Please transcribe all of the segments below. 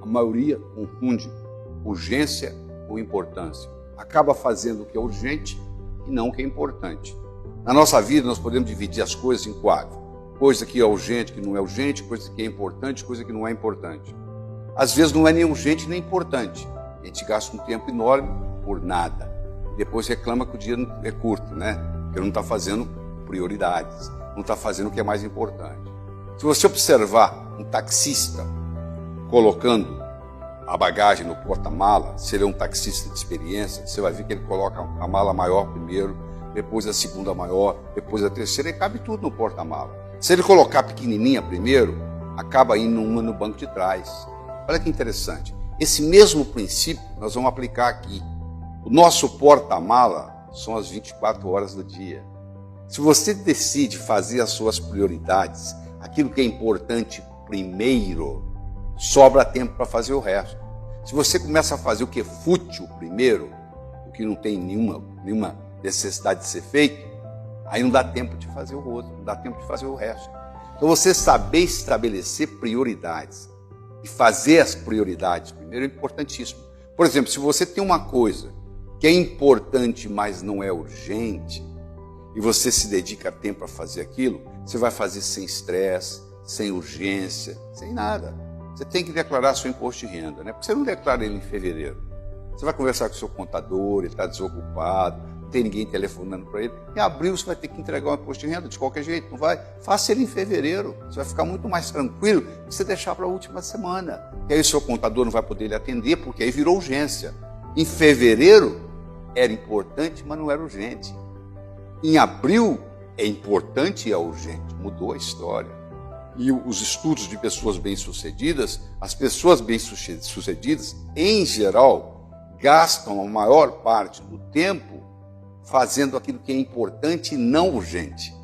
A maioria confunde urgência com importância. Acaba fazendo o que é urgente e não o que é importante. Na nossa vida, nós podemos dividir as coisas em quatro. Coisa que é urgente, que não é urgente, coisa que é importante, coisa que não é importante. Às vezes não é nem urgente nem importante. A gente gasta um tempo enorme por nada. E depois reclama que o dia é curto, né? Porque não está fazendo prioridades, não está fazendo o que é mais importante. Se você observar um taxista colocando a bagagem no porta-mala, se ele é um taxista de experiência, você vai ver que ele coloca a mala maior primeiro, depois a segunda maior, depois a terceira, e cabe tudo no porta-mala. Se ele colocar pequenininha primeiro, acaba indo uma no banco de trás. Olha que interessante. Esse mesmo princípio nós vamos aplicar aqui. O nosso porta-mala são as 24 horas do dia. Se você decide fazer as suas prioridades, aquilo que é importante primeiro, sobra tempo para fazer o resto. Se você começa a fazer o que é fútil primeiro, o que não tem nenhuma necessidade de ser feito, aí não dá tempo de fazer o outro, não dá tempo de fazer o resto. Então você saber estabelecer prioridades e fazer as prioridades primeiro é importantíssimo. Por exemplo, se você tem uma coisa que é importante, mas não é urgente, e você se dedica tempo a fazer aquilo, você vai fazer sem estresse, sem urgência, sem nada. Você tem que declarar seu imposto de renda, né? Porque você não declara ele em fevereiro. Você vai conversar com o seu contador, ele está desocupado, não tem ninguém telefonando para ele. Em abril você vai ter que entregar o imposto de renda de qualquer jeito, não vai? Faça ele em fevereiro. Você vai ficar muito mais tranquilo se você deixar para a última semana. E aí o seu contador não vai poder lhe atender, porque aí virou urgência. Em fevereiro era importante, mas não era urgente. Em abril é importante e é urgente. Mudou a história. E os estudos de pessoas bem-sucedidas, as pessoas bem-sucedidas, em geral, gastam a maior parte do tempo fazendo aquilo que é importante e não urgente.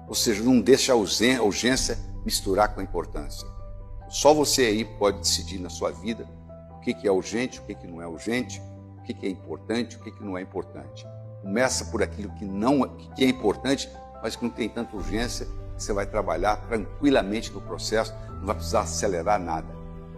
Ou seja, não deixa a urgência misturar com a importância. Só você aí pode decidir na sua vida o que é urgente, o que não é urgente, o que é importante, o que não é importante. Começa por aquilo que é importante, mas que não tem tanta urgência. Você vai trabalhar tranquilamente no processo, não vai precisar acelerar nada.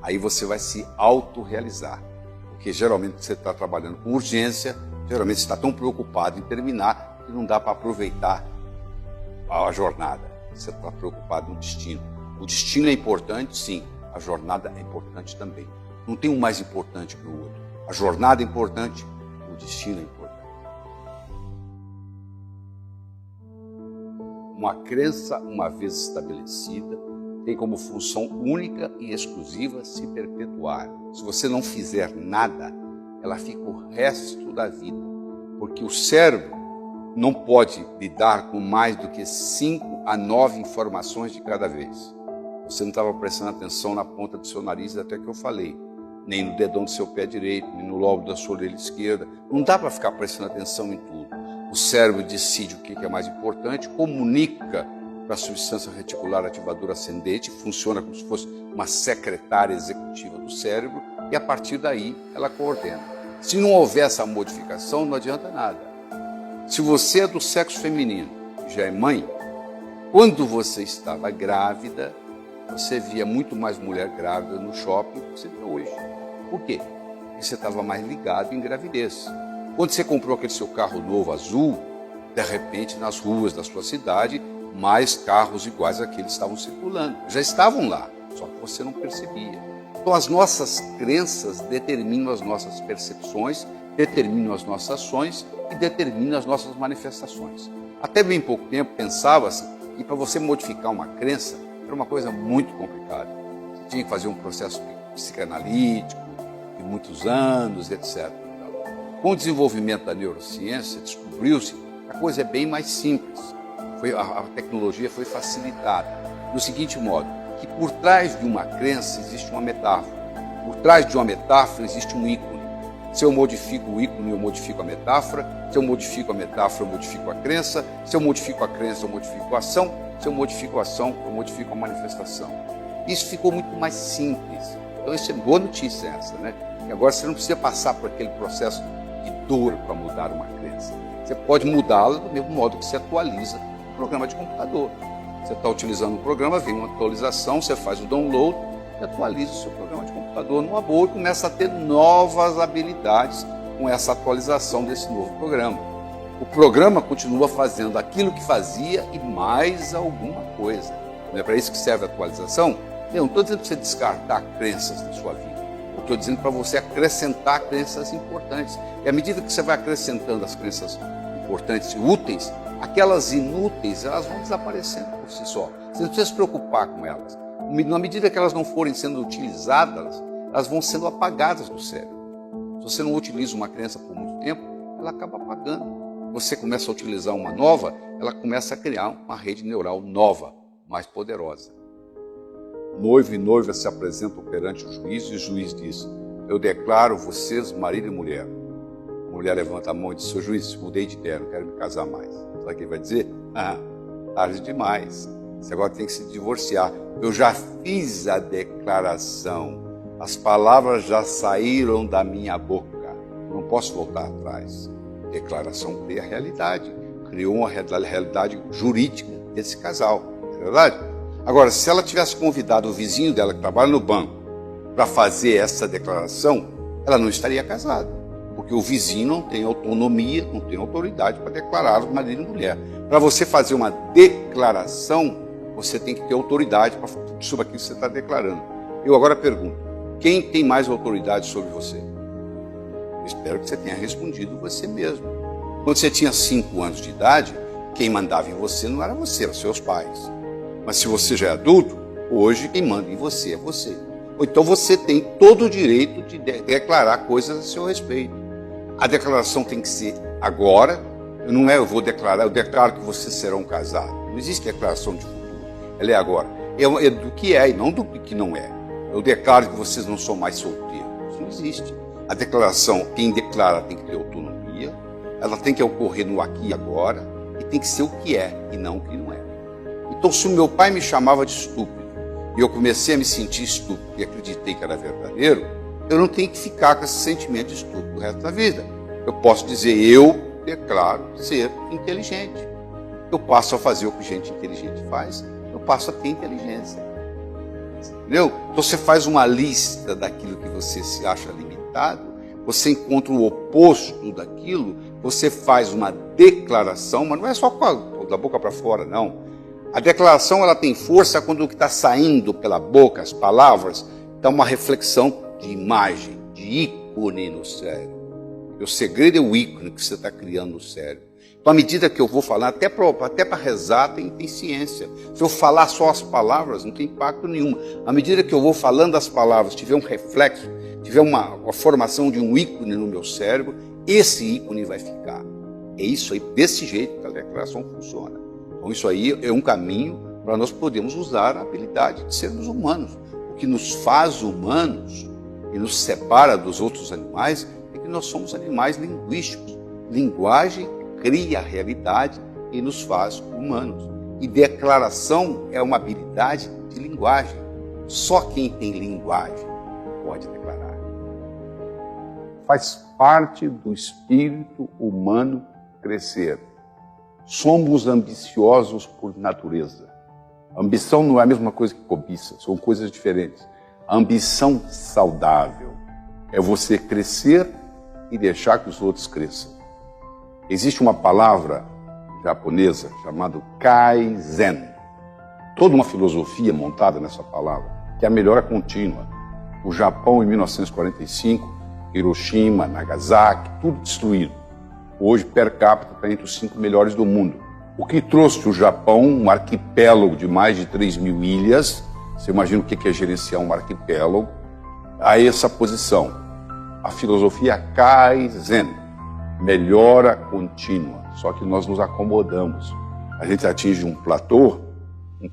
Aí você vai se autorrealizar. Porque geralmente você está trabalhando com urgência, geralmente você está tão preocupado em terminar que não dá para aproveitar a jornada. Você está preocupado no destino. O destino é importante, sim. A jornada é importante também. Não tem um mais importante que o outro. A jornada é importante, o destino é importante. Uma crença, uma vez estabelecida, tem como função única e exclusiva se perpetuar. Se você não fizer nada, ela fica o resto da vida. Porque o cérebro não pode lidar com mais do que 5 a 9 informações de cada vez. Você não estava prestando atenção na ponta do seu nariz até que eu falei. Nem no dedão do seu pé direito, nem no lóbulo da sua orelha esquerda. Não dá para ficar prestando atenção em tudo. O cérebro decide o que é mais importante, comunica para a substância reticular ativadora ascendente, funciona como se fosse uma secretária executiva do cérebro, e a partir daí ela coordena. Se não houver essa modificação, não adianta nada. Se você é do sexo feminino e já é mãe, quando você estava grávida, você via muito mais mulher grávida no shopping do que você vê hoje. Por quê? Porque você estava mais ligado em gravidez. Quando você comprou aquele seu carro novo azul, de repente nas ruas da sua cidade, mais carros iguais àqueles estavam circulando. Já estavam lá, só que você não percebia. Então as nossas crenças determinam as nossas percepções, determinam as nossas ações e determinam as nossas manifestações. Até bem pouco tempo pensava-se que para você modificar uma crença era uma coisa muito complicada. Você tinha que fazer um processo psicanalítico de muitos anos, etc. Com o desenvolvimento da neurociência, descobriu-se que a coisa é bem mais simples. A tecnologia foi facilitada. No seguinte modo, que por trás de uma crença existe uma metáfora. Por trás de uma metáfora existe um ícone. Se eu modifico o ícone, eu modifico a metáfora. Se eu modifico a metáfora, eu modifico a crença. Se eu modifico a crença, eu modifico a ação. Se eu modifico a ação, eu modifico a manifestação. Isso ficou muito mais simples. Então, isso é boa notícia essa, né? E agora você não precisa passar por aquele processo de dor para mudar uma crença. Você pode mudá-la do mesmo modo que você atualiza o programa de computador. Você está utilizando o programa, vem uma atualização, você faz o download, e atualiza o seu programa de computador numa boa e começa a ter novas habilidades com essa atualização desse novo programa. O programa continua fazendo aquilo que fazia e mais alguma coisa. Não é para isso que serve a atualização? Eu não estou dizendo para você descartar crenças na sua vida. Eu estou dizendo para você acrescentar crenças importantes. E à medida que você vai acrescentando as crenças importantes e úteis, aquelas inúteis, elas vão desaparecendo por si só. Você não precisa se preocupar com elas. Na medida que elas não forem sendo utilizadas, elas vão sendo apagadas do cérebro. Se você não utiliza uma crença por muito tempo, ela acaba apagando. Você começa a utilizar uma nova, ela começa a criar uma rede neural nova, mais poderosa. Noivo e noiva se apresentam perante o juiz e o juiz diz: eu declaro vocês marido e mulher. A mulher levanta a mão e diz: seu juiz, mudei de ideia, não quero me casar mais. Sabe o que ele vai dizer? Tarde demais. Você agora tem que se divorciar. Eu já fiz a declaração. As palavras já saíram da minha boca. Eu não posso voltar atrás. Declaração cria realidade. Criou uma realidade jurídica desse casal. É verdade? Agora, se ela tivesse convidado o vizinho dela que trabalha no banco para fazer essa declaração, ela não estaria casada. Porque o vizinho não tem autonomia, não tem autoridade para declarar marido e mulher. Para você fazer uma declaração, você tem que ter autoridade sobre aquilo que você está declarando. Eu agora pergunto, quem tem mais autoridade sobre você? Eu espero que você tenha respondido você mesmo. Quando você tinha 5 anos de idade, quem mandava em você não era você, eram seus pais. Mas se você já é adulto, hoje quem manda em você é você. Ou então você tem todo o direito de declarar coisas a seu respeito. A declaração tem que ser agora. Não é eu vou declarar, eu declaro que vocês serão casados. Não existe declaração de futuro. Ela é agora. É do que é e não do que não é. Eu declaro que vocês não são mais solteiros. Isso não existe. A declaração, quem declara tem que ter autonomia, ela tem que ocorrer no aqui e agora, e tem que ser o que é e não o que não é. Então, se o meu pai me chamava de estúpido, e eu comecei a me sentir estúpido e acreditei que era verdadeiro, eu não tenho que ficar com esse sentimento de estúpido o resto da vida. Eu posso dizer, eu declaro ser inteligente. Eu passo a fazer o que gente inteligente faz, eu passo a ter inteligência. Entendeu? Então você faz uma lista daquilo que você se acha limitado, você encontra o oposto daquilo, você faz uma declaração, mas não é só da boca para fora, não. A declaração ela tem força quando o que está saindo pela boca, as palavras, dá uma reflexão de imagem, de ícone no cérebro. O segredo é o ícone que você está criando no cérebro. Então, à medida que eu vou falar, até para rezar tem ciência. Se eu falar só as palavras, não tem impacto nenhum. À medida que eu vou falando as palavras, tiver um reflexo, tiver uma formação de um ícone no meu cérebro, esse ícone vai ficar. É isso aí, desse jeito que a declaração funciona. Então, isso aí é um caminho para nós podermos usar a habilidade de sermos humanos. O que nos faz humanos e nos separa dos outros animais é que nós somos animais linguísticos. Linguagem cria a realidade e nos faz humanos. E declaração é uma habilidade de linguagem. Só quem tem linguagem pode declarar. Faz parte do espírito humano crescer. Somos ambiciosos por natureza. Ambição não é a mesma coisa que cobiça, são coisas diferentes. A ambição saudável é você crescer e deixar que os outros cresçam. Existe uma palavra japonesa chamada Kaizen. Toda uma filosofia montada nessa palavra, que é a melhora contínua. O Japão, em 1945, Hiroshima, Nagasaki, tudo destruído. Hoje, per capita, está entre os 5 melhores do mundo. O que trouxe o Japão, um arquipélago de mais de 3.000 ilhas, você imagina o que é gerenciar um arquipélago, a essa posição. A filosofia Kaizen, melhora contínua, só que nós nos acomodamos. A gente atinge um platô, um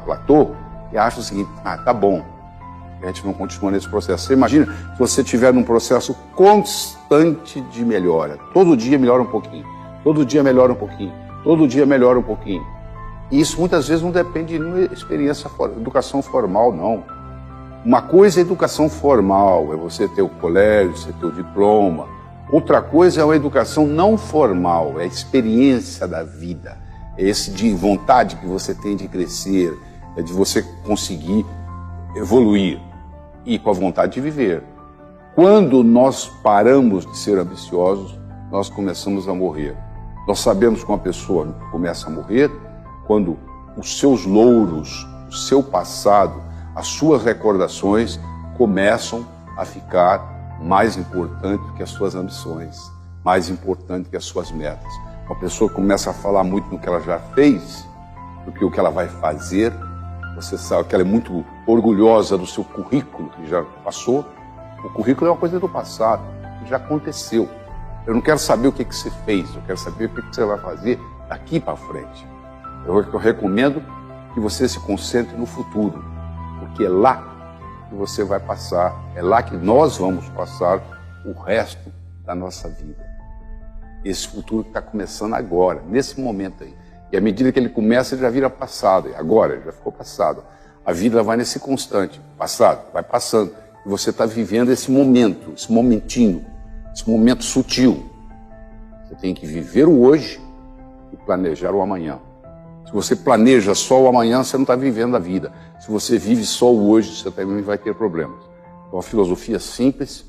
platô, e acha o seguinte, tá bom, a gente não continua nesse processo. Você imagina se você estiver num processo constante de melhora, todo dia melhora um pouquinho, todo dia melhora um pouquinho, todo dia melhora um pouquinho. E isso muitas vezes não depende de nenhuma experiência, educação formal, não. Uma coisa é educação formal, é você ter o colégio, você ter o diploma. Outra coisa é uma educação não formal, é a experiência da vida. É esse de vontade que você tem de crescer, é de você conseguir evoluir e com a vontade de viver. Quando nós paramos de ser ambiciosos, nós começamos a morrer. Nós sabemos que uma pessoa começa a morrer quando os seus louros, o seu passado, as suas recordações começam a ficar mais importantes que as suas ambições, mais importantes que as suas metas. Uma pessoa começa a falar muito no que ela já fez do que o que ela vai fazer. Você sabe que ela é muito orgulhosa do seu currículo que já passou. O currículo é uma coisa do passado, que já aconteceu. Eu não quero saber o que você fez, eu quero saber o que você vai fazer daqui para frente. Eu recomendo que você se concentre no futuro, porque é lá que você vai passar, é lá que nós vamos passar o resto da nossa vida. Esse futuro que está começando agora, nesse momento aí. E à medida que ele começa, ele já vira passado. E agora, ele já ficou passado. A vida vai nesse constante, passado, vai passando. E você está vivendo esse momento, esse momentinho, esse momento sutil. Você tem que viver o hoje e planejar o amanhã. Se você planeja só o amanhã, você não está vivendo a vida. Se você vive só o hoje, você também vai ter problemas. Então a filosofia simples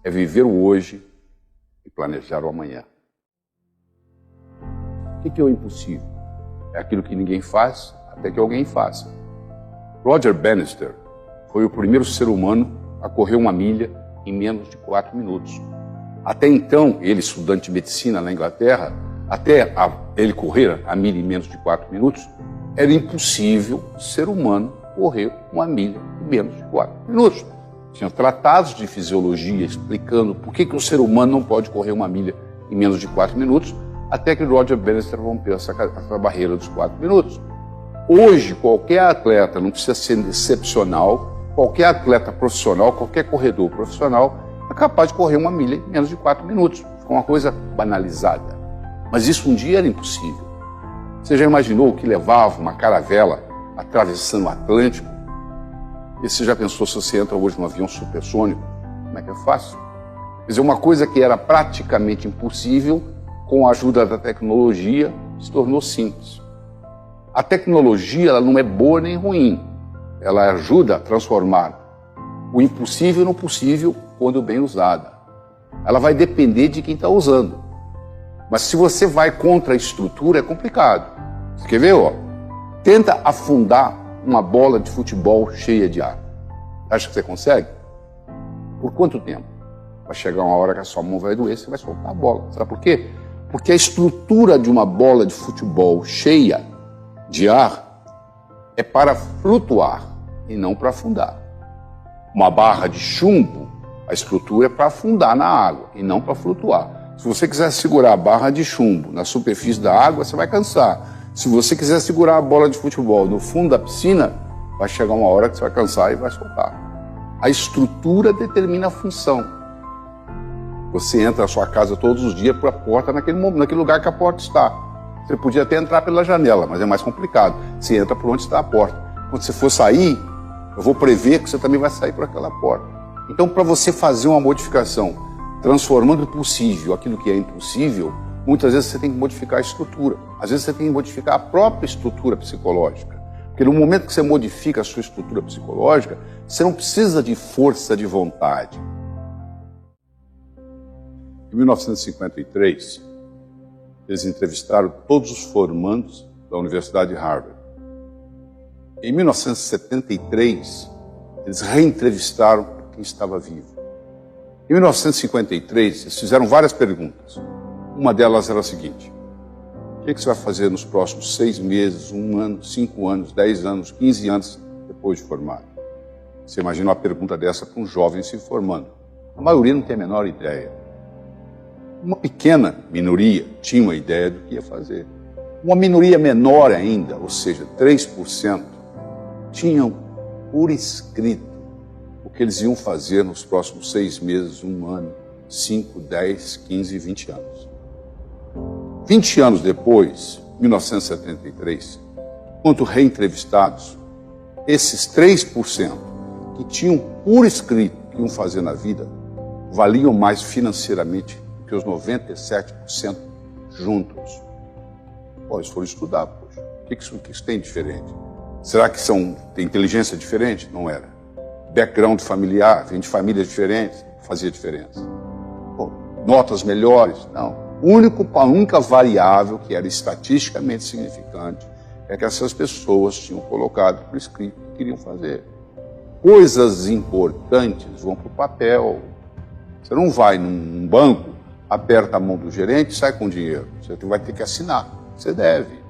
é viver o hoje e planejar o amanhã. O que é o impossível? É aquilo que ninguém faz até que alguém faça. Roger Bannister foi o primeiro ser humano a correr 1 milha em menos de 4 minutos. Até então, ele, estudante de medicina na Inglaterra, até ele correr a milha em menos de 4 minutos, era impossível o ser humano correr 1 milha em menos de 4 minutos. Tinha tratados de fisiologia explicando por que o ser humano não pode correr 1 milha em menos de 4 minutos, até que Roger Bannister rompeu essa barreira dos 4 minutos. Hoje, qualquer atleta, não precisa ser excepcional, qualquer atleta profissional, qualquer corredor profissional é capaz de correr 1 milha em menos de 4 minutos. Ficou uma coisa banalizada. Mas isso um dia era impossível. Você já imaginou o que levava uma caravela atravessando o Atlântico? E você já pensou se você entra hoje num avião supersônico? Como é que é fácil? Quer dizer, uma coisa que era praticamente impossível, com a ajuda da tecnologia, se tornou simples. A tecnologia ela não é boa nem ruim. Ela ajuda a transformar o impossível no possível quando bem usada. Ela vai depender de quem está usando. Mas se você vai contra a estrutura, é complicado. Você quer ver? Ó? Tenta afundar uma bola de futebol cheia de ar. Acha que você consegue? Por quanto tempo? Vai chegar uma hora que a sua mão vai doer, você vai soltar a bola. Sabe por quê? Porque a estrutura de uma bola de futebol cheia de ar é para flutuar e não para afundar. Uma barra de chumbo, a estrutura é para afundar na água e não para flutuar. Se você quiser segurar a barra de chumbo na superfície da água, você vai cansar. Se você quiser segurar a bola de futebol no fundo da piscina, vai chegar uma hora que você vai cansar e vai soltar. A estrutura determina a função. Você entra na sua casa todos os dias por a porta naquele lugar que a porta está. Você podia até entrar pela janela, mas é mais complicado. Você entra por onde está a porta. Quando você for sair, eu vou prever que você também vai sair por aquela porta. Então, para você fazer uma modificação, transformando o possível aquilo que é impossível, muitas vezes você tem que modificar a estrutura. Às vezes você tem que modificar a própria estrutura psicológica. Porque no momento que você modifica a sua estrutura psicológica, você não precisa de força de vontade. Em 1953, eles entrevistaram todos os formandos da Universidade de Harvard. Em 1973, eles reentrevistaram quem estava vivo. Em 1953, eles fizeram várias perguntas. Uma delas era a seguinte: o que você vai fazer nos próximos 6 meses, 1 ano, 5 anos, 10 anos, 15 anos depois de formado? Você imagina uma pergunta dessa para um jovem se formando. A maioria não tem a menor ideia. Uma pequena minoria tinha uma ideia do que ia fazer. Uma minoria menor ainda, ou seja, 3%, tinham por escrito o que eles iam fazer nos próximos 6 meses, 1 ano, 5, 10, 15 e 20 anos. 20 anos depois, 1973, quando reentrevistados, esses 3% que tinham por escrito o que iam fazer na vida, valiam mais financeiramente do que os 97% juntos. Pô, eles foram estudar, poxa. O que isso tem diferente? Será que tem inteligência diferente? Não era. background familiar, vem de famílias diferentes, fazia diferença. Pô, notas melhores, não. A única variável que era estatisticamente significante é que essas pessoas tinham colocado por escrito o que queriam fazer. Coisas importantes vão para o papel. Você não vai num banco, aperta a mão do gerente e sai com dinheiro. Você vai ter que assinar. Você deve.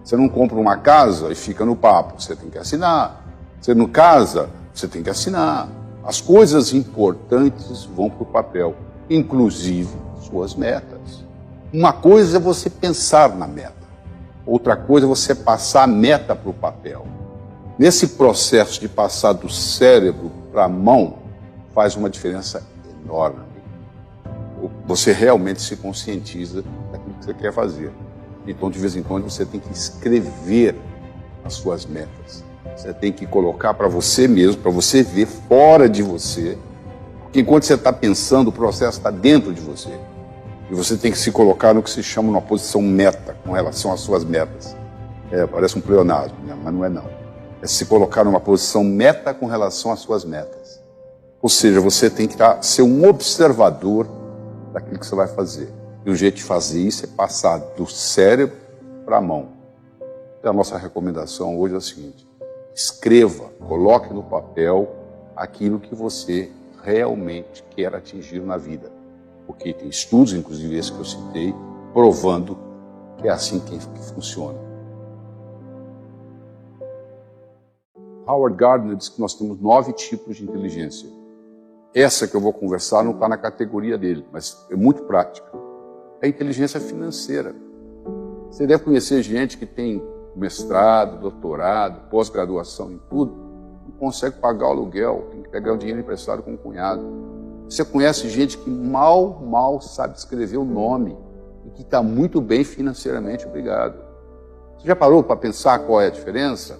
Você não compra uma casa e fica no papo. Você tem que assinar. Você não casa, você tem que assinar. As coisas importantes vão para o papel, inclusive suas metas. Uma coisa é você pensar na meta. Outra coisa é você passar a meta para o papel. Nesse processo de passar do cérebro para a mão, faz uma diferença enorme. Você realmente se conscientiza daquilo que você quer fazer. Então, de vez em quando, você tem que escrever as suas metas. Você tem que colocar para você mesmo, para você ver fora de você. Porque enquanto você está pensando, o processo está dentro de você. E você tem que se colocar no que se chama uma posição meta, com relação às suas metas. Parece um pleonasmo, né? Mas não é não. É se colocar numa posição meta com relação às suas metas. Ou seja, você tem que ser um observador daquilo que você vai fazer. E o jeito de fazer isso é passar do cérebro para a mão. Então, a nossa recomendação hoje é a seguinte: escreva, coloque no papel aquilo que você realmente quer atingir na vida. Porque tem estudos, inclusive esse que eu citei, provando que é assim que funciona. Howard Gardner diz que nós temos 9 tipos de inteligência. Essa que eu vou conversar não está na categoria dele, mas é muito prática. É a inteligência financeira. Você deve conhecer gente que tem mestrado, doutorado, pós-graduação em tudo, não consegue pagar o aluguel, tem que pegar o dinheiro emprestado com o cunhado. Você conhece gente que mal sabe escrever o nome e que está muito bem financeiramente, obrigado. Você já parou para pensar qual é a diferença?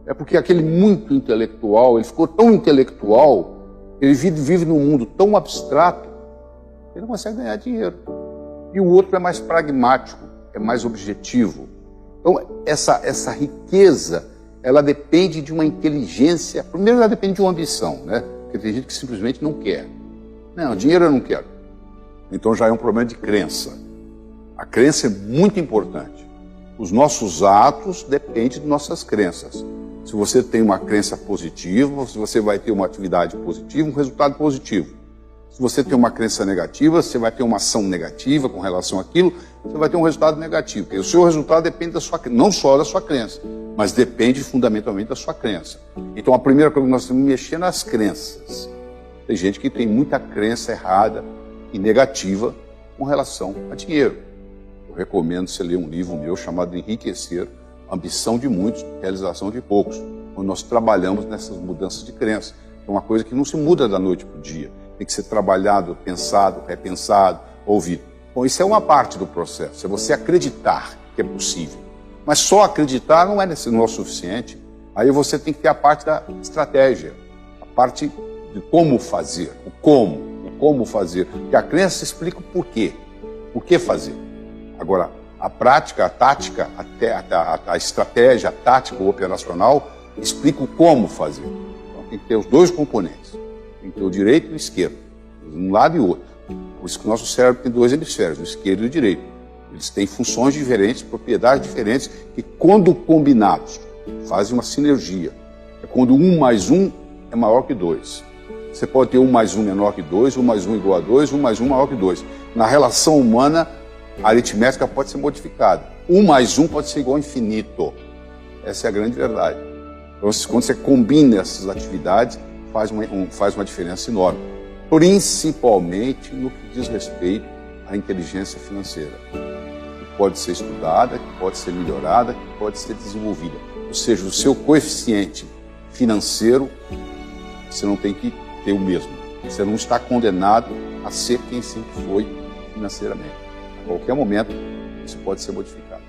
É porque aquele muito intelectual, ele ficou tão intelectual, ele vive num mundo tão abstrato, ele não consegue ganhar dinheiro. E o outro é mais pragmático, é mais objetivo. Então, essa riqueza, ela depende de uma inteligência. Primeiro, ela depende de uma ambição, né? Porque tem gente que simplesmente não quer. Não, dinheiro eu não quero. Então já é um problema de crença. A crença é muito importante. Os nossos atos dependem de nossas crenças. Se você tem uma crença positiva, você vai ter uma atividade positiva, um resultado positivo. Se você tem uma crença negativa, você vai ter uma ação negativa com relação àquilo, você vai ter um resultado negativo. Porque o seu resultado depende da sua crença, não só da sua crença, mas depende fundamentalmente da sua crença. Então a primeira coisa que nós temos que mexer nas crenças. Tem gente que tem muita crença errada e negativa com relação a dinheiro. Eu recomendo você ler um livro meu chamado Enriquecer, Ambição de Muitos, Realização de Poucos, onde nós trabalhamos nessas mudanças de crença. É uma coisa que não se muda da noite para o dia. Tem que ser trabalhado, pensado, repensado, ouvido. Bom, isso é uma parte do processo, é você acreditar que é possível. Mas só acreditar não é suficiente. Aí você tem que ter a parte da estratégia, a parte de como fazer, o como fazer. Porque a crença explica o porquê, o que fazer. Agora, a prática, a tática, a estratégia, a tática, o operacional, explica o como fazer. Então tem que ter os dois componentes. Tem que ter o direito e o esquerdo, um lado e outro. Por isso que o nosso cérebro tem 2 hemisférios, o esquerdo e o direito. Eles têm funções diferentes, propriedades diferentes, que quando combinados, fazem uma sinergia. É quando 1 mais 1 é maior que 2. Você pode ter 1 mais 1 menor que 2, 1 mais 1 igual a 2, 1 mais 1 maior que 2. Na relação humana, a aritmética pode ser modificada. 1 mais 1 pode ser igual a infinito. Essa é a grande verdade. Então, quando você combina essas atividades, faz uma diferença enorme. Principalmente no que diz respeito à inteligência financeira. Que pode ser estudada, que pode ser melhorada, que pode ser desenvolvida. Ou seja, o seu coeficiente financeiro, você não tem que ter o mesmo. Você não está condenado a ser quem sempre foi financeiramente. A qualquer momento, isso pode ser modificado.